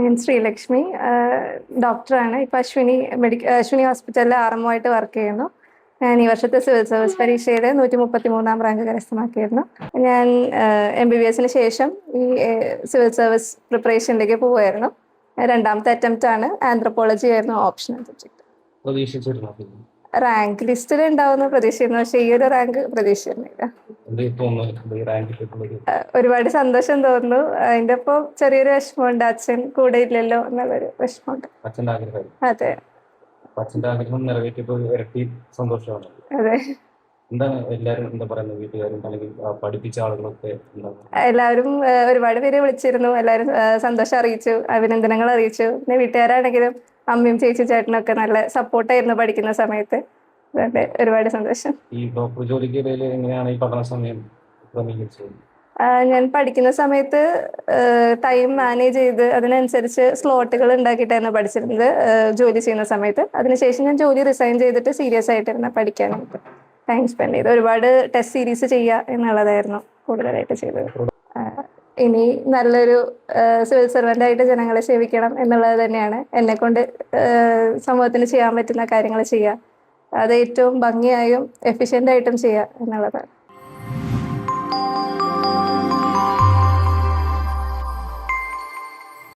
ഞാൻ ശ്രീലക്ഷ്മി, ഡോക്ടറാണ്. ഇപ്പം അശ്വിനി ഹോസ്പിറ്റലിൽ ആർഎംഒ വർക്ക് ചെയ്യുന്നു. ഞാൻ ഈ വർഷത്തെ സിവിൽ സർവീസ് പരീക്ഷയിൽ 133 റാങ്ക് കരസ്ഥമാക്കിയിരുന്നു. ഞാൻ MBBS ശേഷം ഈ സിവിൽ സർവീസ് പ്രിപ്പറേഷനിലേക്ക് പോവുമായിരുന്നു. രണ്ടാമത്തെ അറ്റംപ്റ്റ് ആണ്. ആന്ത്രപ്പോളജി ആയിരുന്നു ഓപ്ഷണൽ സബ്ജക്ട്. റാങ്ക് ലിസ്റ്റിൽ ഉണ്ടാവുന്ന പ്രതീക്ഷയായിരുന്നു, പക്ഷേ ഈ ഒരു റാങ്ക് പ്രതീക്ഷയായിരുന്നില്ല. ഒരുപാട് സന്തോഷം തോന്നുന്നു. അതിന്റെ ഒപ്പം ചെറിയൊരു വിഷമമുണ്ട്, അച്ഛൻ കൂടെ ഇല്ലല്ലോ എന്നുള്ളൊരു വിഷമമുണ്ട്. അതെ അതെ. എല്ലാവരും ഒരുപാട് പേര് വിളിച്ചിരുന്നു. എല്ലാവരും സന്തോഷം അറിയിച്ചു, അഭിനന്ദനങ്ങൾ അറിയിച്ചു. പിന്നെ വീട്ടുകാരാണെങ്കിലും അമ്മയും ചേച്ചി ചേട്ടനും ഒക്കെ നല്ല സപ്പോർട്ടായിരുന്നു പഠിക്കുന്ന സമയത്ത്. അതുകൊണ്ട് ഒരുപാട് സന്തോഷം. ഞാൻ പഠിക്കുന്ന സമയത്ത് ടൈം മാനേജ് ചെയ്ത് അതിനനുസരിച്ച് സ്ലോട്ടുകൾ ഉണ്ടാക്കിയിട്ടായിരുന്നു പഠിച്ചിരുന്നത് ജോലി ചെയ്യുന്ന സമയത്ത്. അതിനുശേഷം ഞാൻ ജോലി റിസൈൻ ചെയ്തിട്ട് സീരിയസ് ആയിട്ടിരുന്ന പഠിക്കാനായിട്ട് ടൈം സ്പെൻഡ് ചെയ്ത് ഒരുപാട് ടെസ്റ്റ് സീരീസ് ചെയ്യുക എന്നുള്ളതായിരുന്നു കൂടുതലായിട്ട് ചെയ്തത്. ഇനി നല്ലൊരു സിവിൽ സർവൻ്റ് ആയിട്ട് ജനങ്ങളെ സേവിക്കണം എന്നുള്ളത് തന്നെയാണ്. എന്നെക്കൊണ്ട് സമൂഹത്തിന് ചെയ്യാൻ പറ്റുന്ന കാര്യങ്ങൾ ചെയ്യുക, അത് ഏറ്റവും ഭംഗിയായും എഫിഷ്യൻ്റ് ആയിട്ടും ചെയ്യുക എന്നുള്ളതാണ്.